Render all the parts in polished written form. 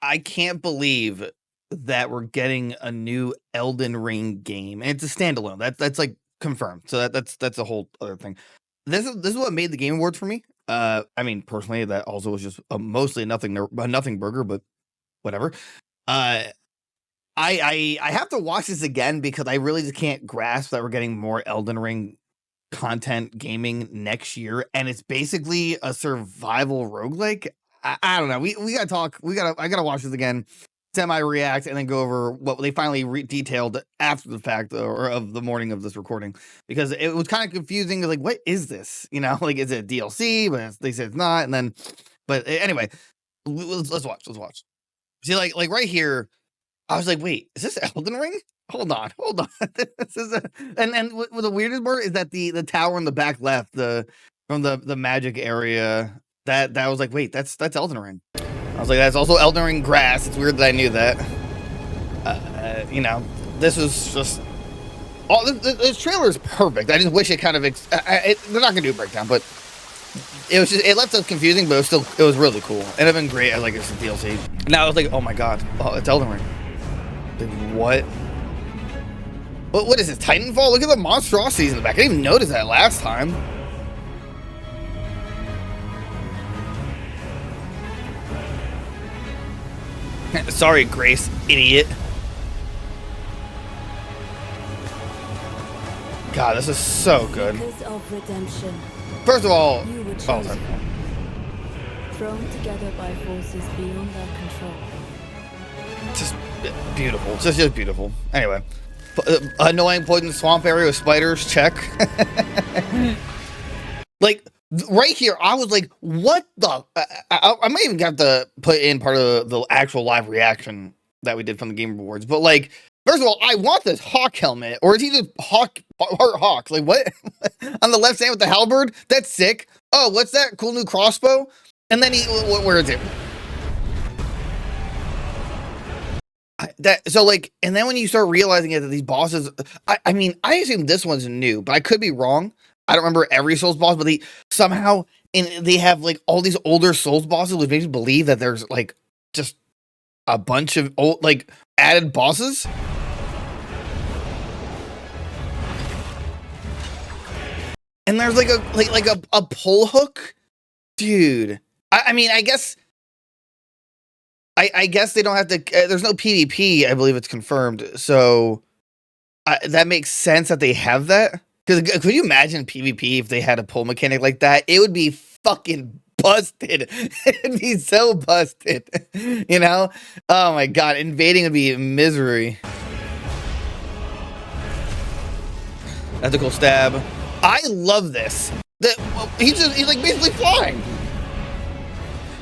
I can't believe that we're getting a new Elden Ring game, and it's a standalone. That's like confirmed. So that's a whole other thing. This is what made the Game Awards for me. I mean, personally, that also was just mostly a nothing burger, but whatever. Uh, I have to watch this again because I really just can't grasp that we're getting more Elden Ring content gaming next year, and it's basically a survival roguelike. I don't know. We gotta talk. I gotta watch this again, semi react, and then go over what they finally detailed after the fact or of the morning of this recording, because it was kind of confusing. Like, what is this? You know, like, is it DLC? But they said it's not, and then, but anyway, let's watch. Let's watch. See, like right here, I was like, wait, is this Elden Ring? Hold on. This is and what the weirdest part is that the tower in the back left, from the magic area, that was like, wait, that's Elden Ring. I was like, that's also Elden Ring grass. It's weird that I knew that. You know, this was just this trailer is perfect. I just wish it kind of they're not gonna do a breakdown, but it left us confusing, but it was really cool. It'd have been great as like it's a DLC. Now I was like, oh my god, it's Elden Ring. Like, what? What is this, Titanfall? Look at the monstrosities in the back. I didn't even notice that last time. Sorry, Grace, idiot. God, this is so good. First of all, thrown together by forces beyond our control. Just beautiful. Just beautiful. Anyway. Annoying poison swamp area with spiders, check. Like, right here, I was like, what the? I might even have to put in part of the actual live reaction that we did from the Game Awards. But, like, first of all, I want this hawk helmet. Or is he just hawk? Like, what? On the left hand with the halberd? That's sick. Oh, what's that? Cool new crossbow? And then where is it? So like, and then when you start realizing that these bosses, I mean, I assume this one's new, but I could be wrong. I don't remember every Souls boss, but they have like all these older Souls bosses, which makes me believe that there's like just a bunch of old like added bosses. And there's like a pull hook, dude. I mean, I guess they don't have to. There's no PvP. I believe it's confirmed. So that makes sense that they have that. Because could you imagine PvP if they had a pull mechanic like that? It would be fucking busted. It'd be so busted. You know? Oh my god, invading would be misery. That's a cool stab. I love this. He's like basically flying.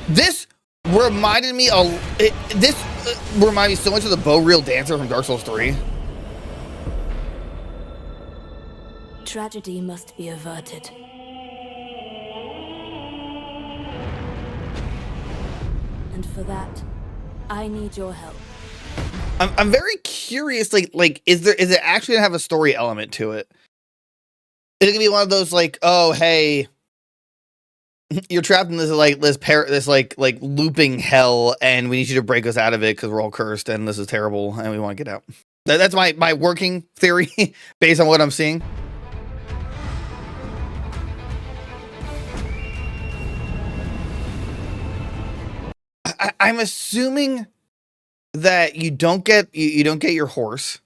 This reminded me so much of the bow reel dancer from Dark Souls 3. Tragedy must be averted. And for that, I need your help. I'm very curious, like is it actually gonna have a story element to it? Is it gonna be one of those like, oh hey, you're trapped in this looping hell, and we need you to break us out of it because we're all cursed and this is terrible and we want to get out. That's my working theory based on what I'm seeing. I'm assuming that you don't get your horse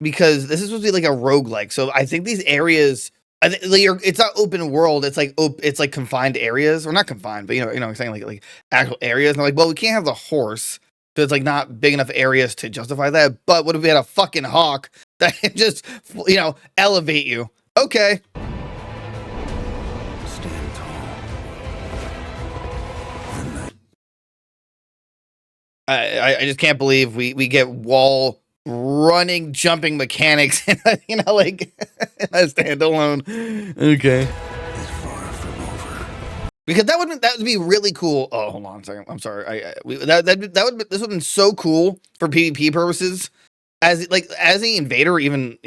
because this is supposed to be like a roguelike. So I think these areas, it's not open world. It's like confined areas, or not confined, but you know what I'm saying, like actual areas. And they're like, well, we can't have the horse because it's like not big enough areas to justify that. But what if we had a fucking hawk that can just elevate you? Okay. Stand tall. I just can't believe we get wall running, jumping mechanics, like a standalone. Okay. It's far from over. Because that would be really cool. Oh, hold on a second. I'm sorry. This would have been so cool for PvP purposes, as the invader, even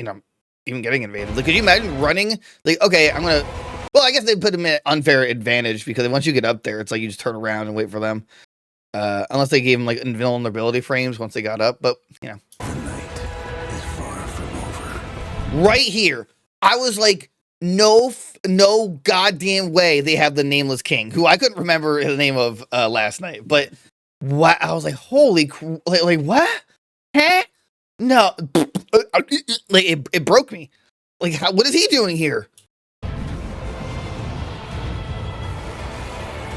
getting invaded. Like, could you imagine running? Like, okay, I'm gonna. Well, I guess they put him at unfair advantage because once you get up there, it's like you just turn around and wait for them. Unless they gave him like invulnerability frames once they got up, but you know. The night is far from over. Right here, I was like, no goddamn way they have the Nameless King, who I couldn't remember the name of last night, but what I was like, holy, like what? Huh? No, like it broke me. Like, what is he doing here?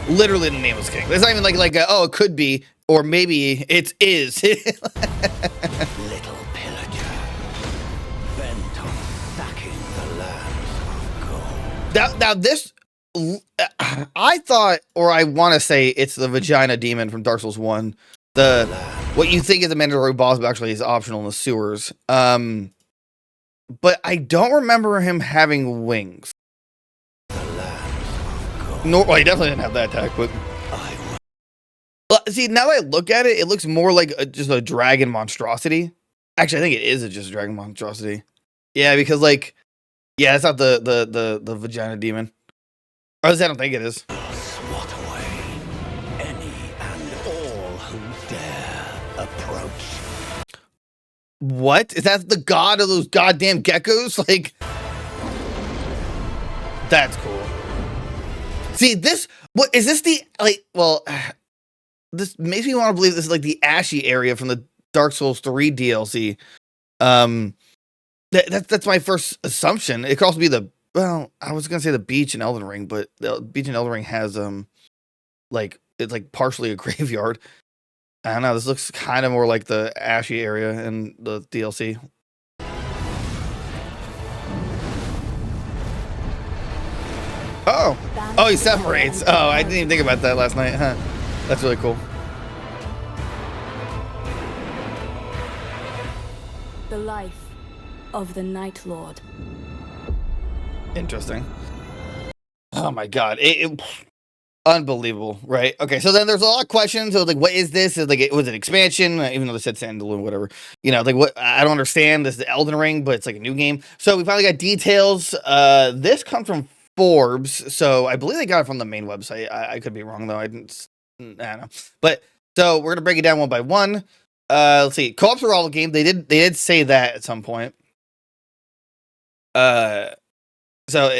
Literally, the Nameless King. It's not even like oh, it could be, or maybe it is. Little pillager, bent on stacking the lands of gold. Now this, I thought, or I want to say, it's the vagina demon from Dark Souls 1. What you think is a mandatory boss, but actually is optional in the sewers. But I don't remember him having wings. No, well, he definitely didn't have that attack, but see, now that I look at it, it looks more like just a dragon monstrosity. Actually, I think it is just a dragon monstrosity. Yeah, because like, yeah, it's not the vagina demon. Or at least I don't think it is. Swat away any and all who dare approach. What? Is that the god of those goddamn geckos? Like, that's cool. See, this, what is this the, like, well, this makes me want to believe this is like the Ashy area from the Dark Souls 3 DLC. That's my first assumption. It could also be the, well, I was going to say the beach in Elden Ring, but the beach in Elden Ring has, like, it's like partially a graveyard. I don't know, this looks kind of more like the Ashy area in the DLC. Oh, he separates. Oh, I didn't even think about that last night, huh? That's really cool. The life of the Night Lord. Interesting. Oh my god, unbelievable, right? Okay, so then there's a lot of questions. So like, what is this? Is like, it was an expansion, even though they said standalone, whatever. You know, like, what? I don't understand. This is the Elden Ring, but it's like a new game. So we finally got details. This comes from Forbes, so I believe they got it from the main website. I could be wrong though. I don't know. But so we're gonna break it down one by one. Let's see. Co-op survival game. They did say that at some point. So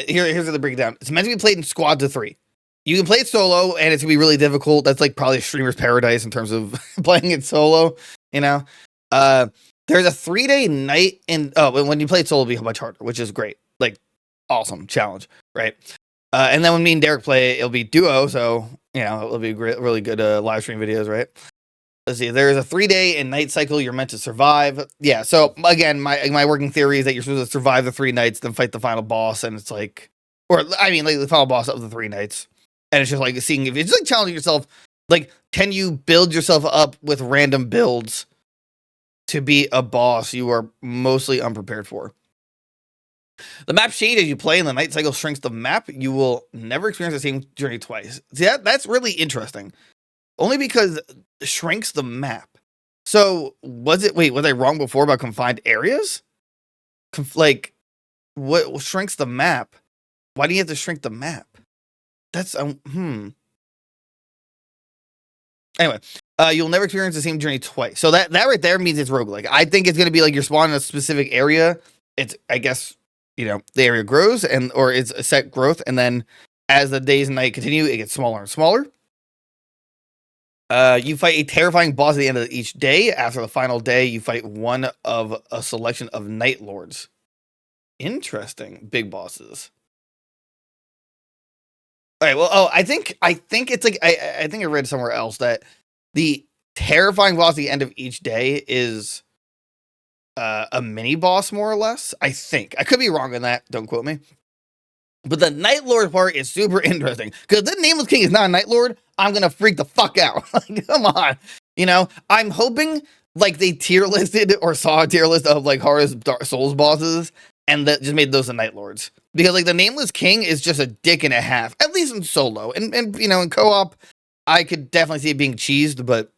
here's the breakdown. It's meant to be played in squads of 3. You can play it solo, and it's gonna be really difficult. That's like probably a streamer's paradise in terms of playing it solo. You know, there's a 3-day night, and when you play it solo, it'll be much harder, which is great. Like, awesome challenge, right? And then when me and Derek play, it'll be duo, so you know it'll be great, really good live stream videos, right? Let's see. There's a 3-day and night cycle you're meant to survive. Yeah. So again, my working theory is that you're supposed to survive the 3 nights, then fight the final boss, and it's like, or I mean, like the final boss of the 3 nights, and it's just like seeing if it's like challenging yourself. Like, can you build yourself up with random builds to be a boss you are mostly unprepared for? The map changes as you play, and the night cycle shrinks the map. You will never experience the same journey twice. See, that's really interesting. Only because it shrinks the map. So, was I wrong before about confined areas? Like, what shrinks the map? Why do you have to shrink the map? That's, Anyway, you'll never experience the same journey twice. So that right there means it's roguelike. I think it's going to be like you're spawning in a specific area. It's, I guess, you know, the area grows, or it's a set growth, and then as the days and night continue, it gets smaller and smaller. You fight a terrifying boss at the end of each day. After the final day, you fight one of a selection of Night Lords. Interesting. Big bosses. All right, well, I think it's like, I think I read somewhere else that the terrifying boss at the end of each day is a mini boss, more or less. I think. I could be wrong on that. Don't quote me. But the Night Lord part is super interesting. Because the Nameless King is not a Night Lord, I'm going to freak the fuck out. Like, come on. You know, I'm hoping like they tier listed or saw a tier list of like hardest Dark Souls bosses and that just made those the Night Lords. Because like the Nameless King is just a dick and a half, at least in solo. And you know, in co-op, I could definitely see it being cheesed, but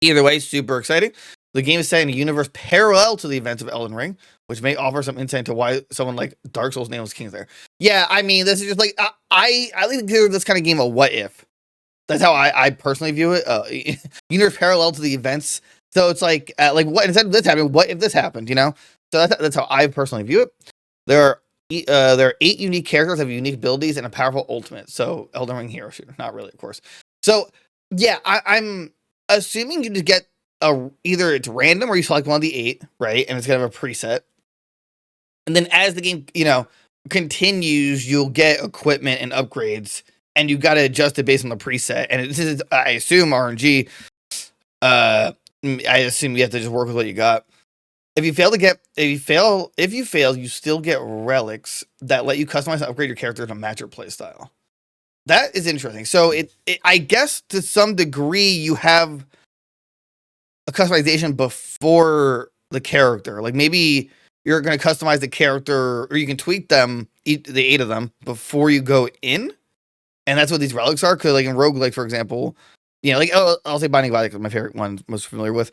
either way, super exciting. The game is set in a universe parallel to the events of Elden Ring, which may offer some insight into why someone like Dark Souls Nameless King is there. Yeah, I mean, this is just like, I like to consider this kind of game a what if. That's how I personally view it. Universe parallel to the events. So it's like what instead of this happening, what if this happened? You know. So that's how I personally view it. There are 8 unique characters that have unique abilities and a powerful ultimate. So Elden Ring hero shooter, not really, of course. So yeah, I'm assuming you just get either it's random or you select one of the 8, right? And it's kind of a preset. And then as the game, continues, you'll get equipment and upgrades, and you got to adjust it based on the preset. And this is, I assume, RNG. I assume you have to just work with what you got. If you fail, you still get relics that let you customize and upgrade your character to match your playstyle. That is interesting. So I guess to some degree you have a customization before the character. Like maybe you're going to customize the character, or you can tweak them, the 8 of them, before you go in. And that's what these relics are. Because like in Roguelike, for example, I'll say Binding of Isaac is my favorite one, most familiar with.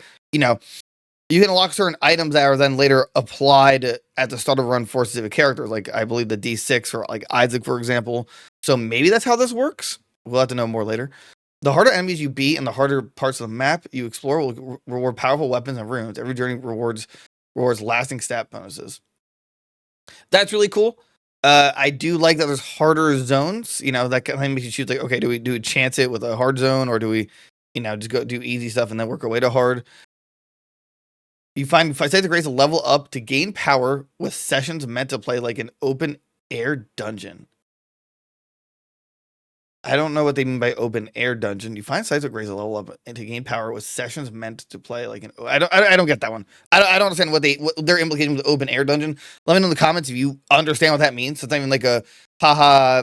You can unlock certain items that are then later applied at the start of a run for specific characters. Like I believe the D6 for like Isaac, for example. So maybe that's how this works. We'll have to know more later. The harder enemies you beat and the harder parts of the map you explore will reward powerful weapons and runes. Every journey rewards lasting stat bonuses. That's really cool. I do like that there's harder zones. That kind of makes you choose like, okay, do we chance it with a hard zone, or do we, just go do easy stuff and then work our way to hard? You find sites of grace a level up to gain power with sessions meant to play like an open air dungeon. I don't know what they mean by open air dungeon. You find sites of grace a level up and to gain power with sessions meant to play like an. I don't get that one. I don't understand what they're implicating with open air dungeon. Let me know in the comments if you understand what that means. It's not even like a haha,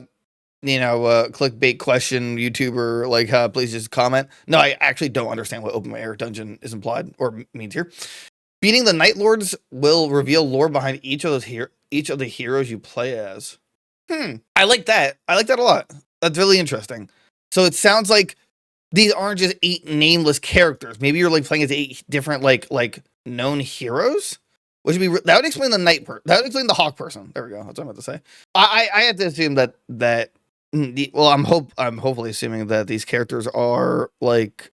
clickbait question YouTuber, like please just comment. No, I actually don't understand what open air dungeon is implied or means here. Beating the Night Lords will reveal lore behind each of the heroes you play as. I like that. I like that a lot. That's really interesting. So it sounds like these aren't just 8 nameless characters. Maybe you're like playing as 8 different like known heroes, which would be that would explain that would explain the hawk person. There we go. That's what I'm about to say. I had to assume that I'm hopefully assuming that these characters are like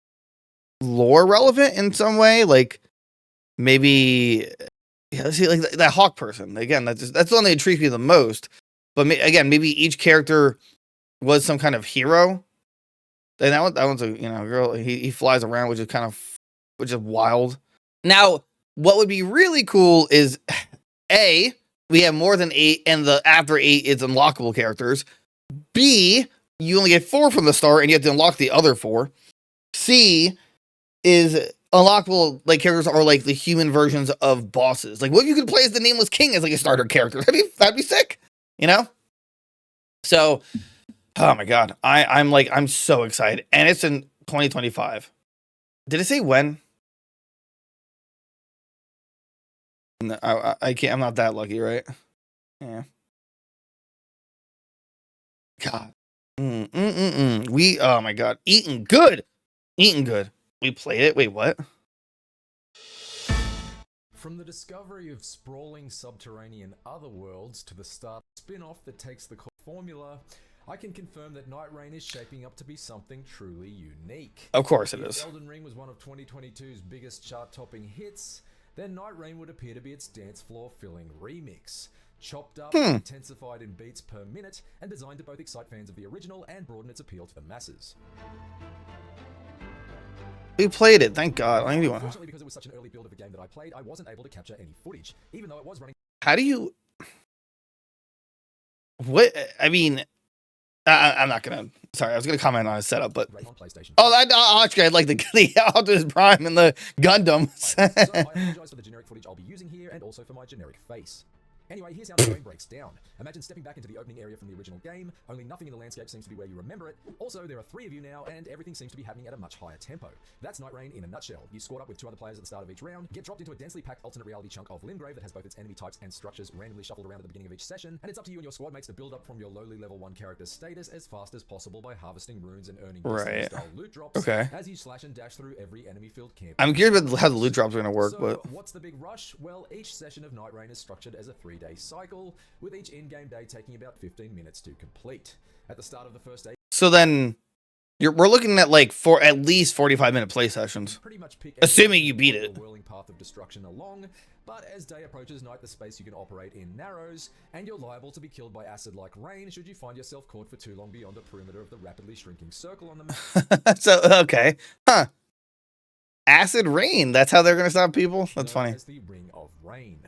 lore relevant in some way, like. Maybe, see, like that hawk person again. That's the one that intrigues me the most. But again, maybe each character was some kind of hero. And that one's a girl. He flies around, which is wild. Now, what would be really cool is A, we have more than 8, and the after 8 is unlockable characters. B, you only get 4 from the start, and you have to unlock the other 4. C is unlockable like characters are like the human versions of bosses. Like what if you could play as the Nameless King as like a starter character? That'd be sick, So, oh my god, I'm so excited, and it's in 2025. Did it say when? No, I can't. I'm not that lucky, right? Yeah. God. Oh my god, eating good. We played it. Wait, what? From the discovery of sprawling subterranean otherworlds to the start spin-off that takes the core formula, I can confirm that Night Rain is shaping up to be something truly unique. Of course it is. If Elden Ring was one of 2022's biggest chart-topping hits, then Night Rain would appear to be its dance floor-filling remix. Chopped up, intensified in beats per minute, and designed to both excite fans of the original and broaden its appeal to the masses. We played it, thank God. Unfortunately, because it was such an early build of a game that I played, I wasn't able to capture any footage, even though it was running. How do you? What? I mean, I'm not gonna. Sorry, I was gonna comment on his setup, but on PlayStation. Oh, actually, I like the Optimus Prime and the Gundam. So I apologize for the generic footage I'll be using here, and also for my generic face. Anyway, here's how the game breaks down. Imagine stepping back into the opening area from the original game, only nothing in the landscape seems to be where you remember it. Also, there are 3 of you now, and everything seems to be happening at a much higher tempo. That's Night Rain in a nutshell. You squad up with 2 other players at the start of each round, get dropped into a densely packed alternate reality chunk of Limgrave that has both its enemy types and structures randomly shuffled around at the beginning of each session, and it's up to you and your squad mates to build up from your lowly level 1 character's status as fast as possible by harvesting runes and earning style loot drops as you slash and dash through every enemy-filled camp. I'm curious about how the loot drops are going to work, but what's the big rush? Well, each session of Night Rain is structured as a 3-day cycle, with each in-game day taking about 15 minutes to complete. At the start of the first day... So then, We're looking at like at least 45-minute play sessions, Pretty much pick assuming you beat the it. whirling path of destruction along, but as day approaches night, the space you can operate in narrows, and you're liable to be killed by acid-like rain should you find yourself caught for too long beyond the perimeter of the rapidly shrinking circle on the map. So okay, huh? Acid rain. That's how they're gonna stop people. That's funny. As the Ring of Rain.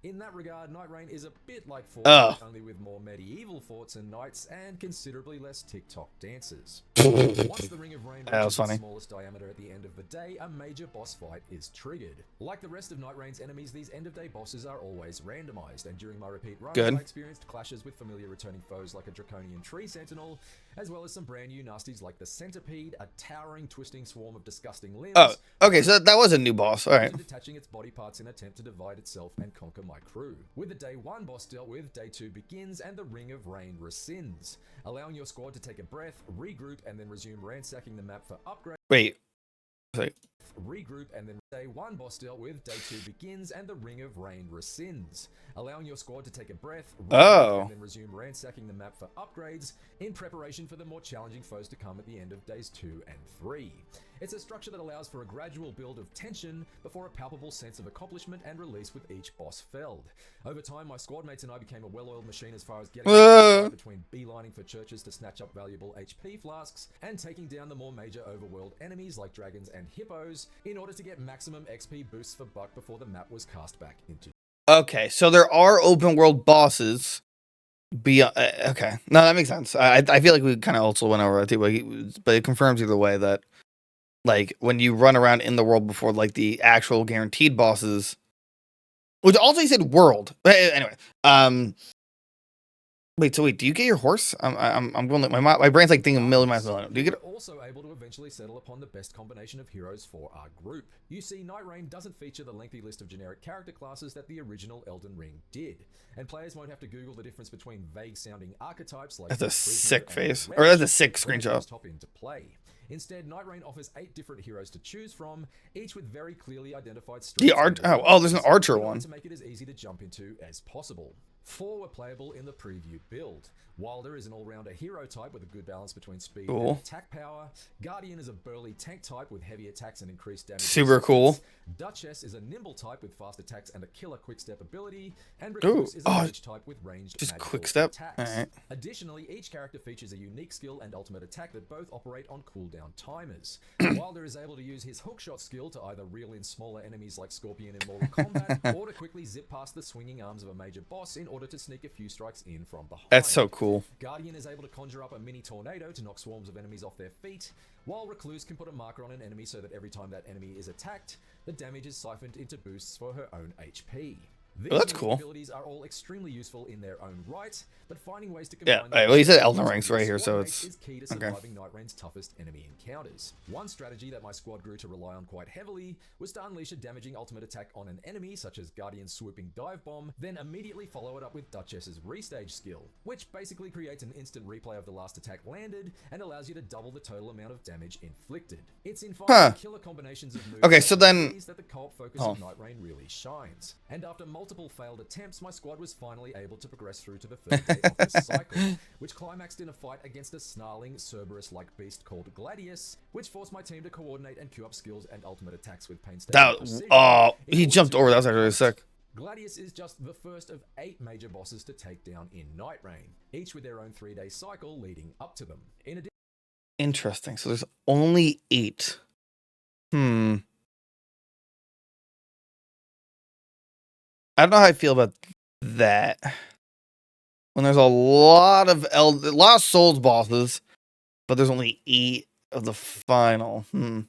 In that regard, Night Rain is a bit like Oh. only with more medieval forts and knights and considerably less TikTok dances. Once the Ring of Rain That was reaches the funny. smallest diameter at the end of the day, a major boss fight is triggered. Like the rest of Night Rain's enemies, these end-of-day bosses are always randomized, and during my repeat runs, Good. I experienced clashes with familiar returning foes like a draconian tree sentinel, as well as some brand new nasties like the centipede, a towering, twisting swarm of disgusting limbs. Oh, okay. So that was a new boss. All right. Detaching its body parts in an attempt to divide itself and conquer my crew. With the day 1 boss dealt with, day 2 begins and the Ring of Rain rescinds, allowing your squad to take a breath, regroup, and then resume ransacking the map for upgrades. Wait. Regroup, and then day 1 boss dealt with, day 2 begins and the Ring of Rain rescinds, allowing your squad to take a breath, regroup, and then resume ransacking the map for upgrades in preparation for the more challenging foes to come at the end of days 2 and 3. It's a structure that allows for a gradual build of tension before a palpable sense of accomplishment and release with each boss felled. Over time, my squad mates and I became a well-oiled machine as far as getting between beelining for churches to snatch up valuable HP flasks and taking down the more major overworld enemies like dragons and hippos in order to get maximum XP boosts for buck before the map was cast back into. Okay, so there are open world bosses. Okay, no, that makes sense. I feel like we kind of also went over that too, but it confirms either way that like when you run around in the world before like the actual guaranteed bosses, which also you said world. Anyway, wait, do you get your horse? I'm going like my brain's like thinking a million miles an hour. Do you get it? Also able to eventually settle upon the best combination of heroes for our group. You see, Night Rain doesn't feature the lengthy list of generic character classes that the original Elden Ring did, and players won't have to Google the difference between vague-sounding archetypes like That's a sick face, or that's a sick screenshot. Hop into play. Instead, Night Rain offers 8 different heroes to choose from, each with very clearly identified strengths. There's an archer one. To make it as easy to jump into as possible. 4 were playable in the preview build. Wilder is an all-rounder hero type with a good balance between speed and attack power. Guardian is a burly tank type with heavy attacks and increased damage. Super cool. Duchess is a nimble type with fast attacks and a killer quick-step ability. And Recluse is a mage type with ranged just magical quick-step. attacks. Right. Additionally, each character features a unique skill and ultimate attack that both operate on cooldown timers. Wilder is able to use his hookshot skill to either reel in smaller enemies like Scorpion in Mortal Kombat, or to quickly zip past the swinging arms of a major boss in order to sneak a few strikes in from behind. That's so cool. Guardian is able to conjure up a mini tornado to knock swarms of enemies off their feet, while Recluse can put a marker on an enemy so that every time that enemy is attacked, the damage is siphoned into boosts for her own HP. These that's cool. Abilities are all extremely useful in their own right, but finding ways to combine well, you said Elden Ring's right here, so it's is key to surviving Night Rain's toughest enemy encounters. One strategy that my squad grew to rely on quite heavily was to unleash a damaging ultimate attack on an enemy, such as Guardian's swooping dive bomb, then immediately follow it up with Duchess's restage skill, which basically creates an instant replay of the last attack landed and allows you to double the total amount of damage inflicted. It's in finding killer combinations of moves so then that the co-op focus of Night Rain really shines. And after multiple failed attempts, my squad was finally able to progress through to the third day of this cycle, which climaxed in a fight against a snarling Cerberus-like beast called Gladius, which forced my team to coordinate and queue up skills and ultimate attacks with painstaking precision. He jumped over. That was actually really sick. Gladius is just the first of 8 major bosses to take down in Night Rain, each with their own 3-day cycle leading up to them. In addition, interesting. So there's only 8. I don't know how I feel about that. When there's a lot of Souls bosses, but there's only 8 of the final. In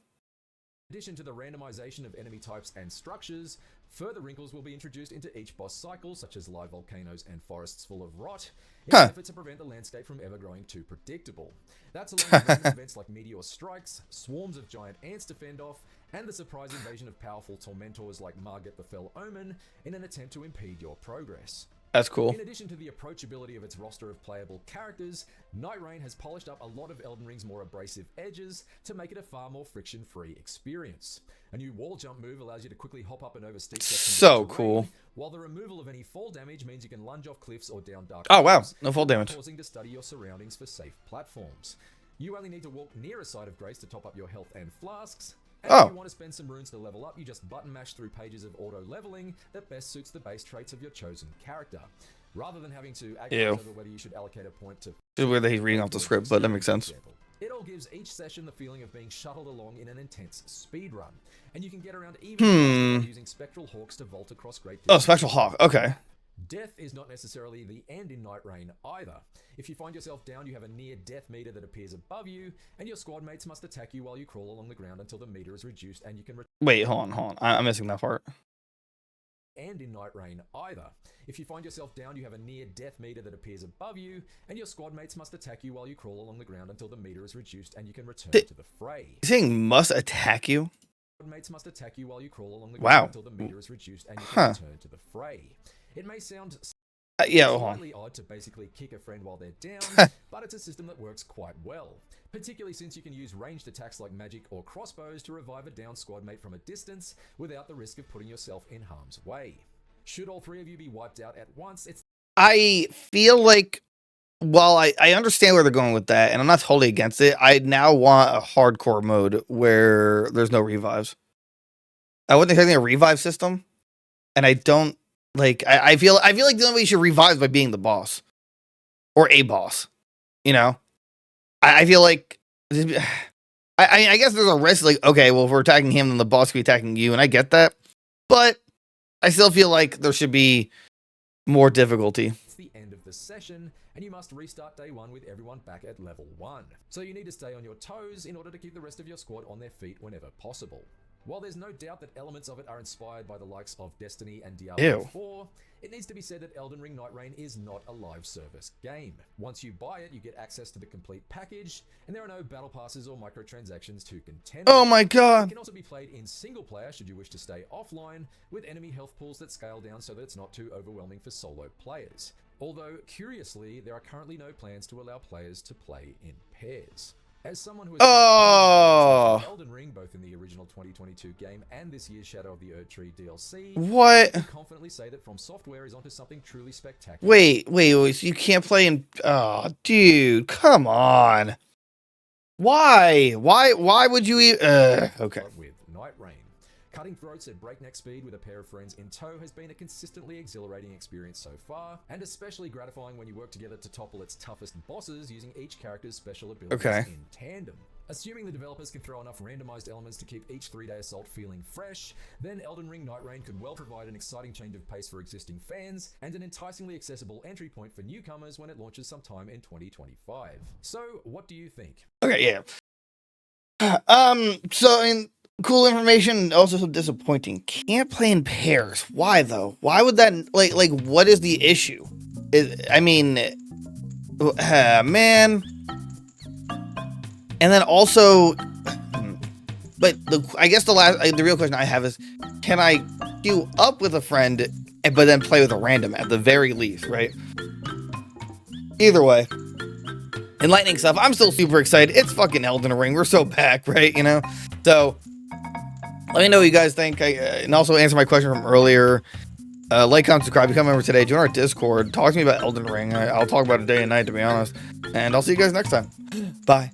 addition to the randomization of enemy types and structures, further wrinkles will be introduced into each boss cycle, such as live volcanoes and forests full of rot, in an effort to prevent the landscape from ever growing too predictable. That's along with random events like meteor strikes, swarms of giant ants to fend off, and the surprise invasion of powerful tormentors like Margit the Fell Omen in an attempt to impede your progress. That's cool. In addition to the approachability of its roster of playable characters, Night Rain has polished up a lot of Elden Ring's more abrasive edges to make it a far more friction-free experience. A new wall jump move allows you to quickly hop up and over steep sections so of terrain, cool. while the removal of any fall damage means you can lunge off cliffs or down dark wow, paths, no fall damage. pausing to study your surroundings for safe platforms. You only need to walk near a site of grace to top up your health and flasks. And Oh. if you want to spend some runes to level up, you just button mash through pages of auto leveling that best suits the base traits of your chosen character. Rather than having to agonize over whether you should allocate a point to... It's weird that he's reading off the script, but that makes sense. It all gives each session the feeling of being shuttled along in an intense speed run, and you can get around even faster using spectral hawks to vault across great Oh, distances. Spectral Hawk. Okay. Death is not necessarily the end in Night Rain either. If you find yourself down, you have a near-death meter that appears above you, and your squad mates must attack you while you crawl along the ground until the meter is reduced and you can... Wait, hold on. I'm missing that part. And in Night Rain either. If you find yourself down, you have a near-death meter that appears above you, and your squad mates must attack you while you crawl along the ground until the meter is reduced and you can return to the fray. You're saying must attack you? Squad mates must attack you while you crawl along the Wow. ground until the meter is reduced and you can return to the fray. It may sound Yeah, hold on. slightly odd to basically kick a friend while they're down, but it's a system that works quite well. Particularly since you can use ranged attacks like magic or crossbows to revive a down squad mate from a distance without the risk of putting yourself in harm's way. Should all three of you be wiped out at once, it's... I feel like, while I understand where they're going with that, and I'm not totally against it, I now want a hardcore mode where there's no revives. I wasn't expecting a revive system, and I don't, like, I feel like the only way you should revive is by being the boss. Or a boss. You know? I feel like... I guess there's a risk, like, okay, well, if we're attacking him, then the boss could be attacking you, and I get that. But I still feel like there should be more difficulty. It's the end of the session, and you must restart day one with everyone back at level 1. So you need to stay on your toes in order to keep the rest of your squad on their feet whenever possible. While there's no doubt that elements of it are inspired by the likes of Destiny and Diablo 4, it needs to be said that Elden Ring Night Rain is not a live service game. Once you buy it, you get access to the complete package, and there are no battle passes or microtransactions to contend with. Oh my god! It can also be played in single player should you wish to stay offline, with enemy health pools that scale down so that it's not too overwhelming for solo players. Although, curiously, there are currently no plans to allow players to play in pairs. As someone who has Elden Ring both in the original 2022 game and this year's Shadow of the Erdtree DLC, I can confidently say that From Software is onto something truly spectacular. Wait, so you can't play in... Oh, dude, come on. Why? Why would you even... okay. With Night Rain. Cutting throats at breakneck speed with a pair of friends in tow has been a consistently exhilarating experience so far, and especially gratifying when you work together to topple its toughest bosses using each character's special abilities in tandem. Assuming the developers can throw enough randomized elements to keep each 3-day assault feeling fresh, then Elden Ring Night Rain could well provide an exciting change of pace for existing fans, and an enticingly accessible entry point for newcomers when it launches sometime in 2025. So, what do you think? Okay, yeah. So, I mean... Cool information, also so disappointing. Can't play in pairs. Why though? Why would that like what is the issue? I mean, man. And then also, but I guess the real question I have is, can I queue up with a friend, but then play with a random at the very least, right? Either way, enlightening stuff. I'm still super excited. It's fucking Elden Ring. We're so back, right? You know, so. Let me know what you guys think, and also answer my question from earlier. Like, comment, subscribe, become a member today, join our Discord, talk to me about Elden Ring. I'll talk about it day and night, to be honest. And I'll see you guys next time. Bye.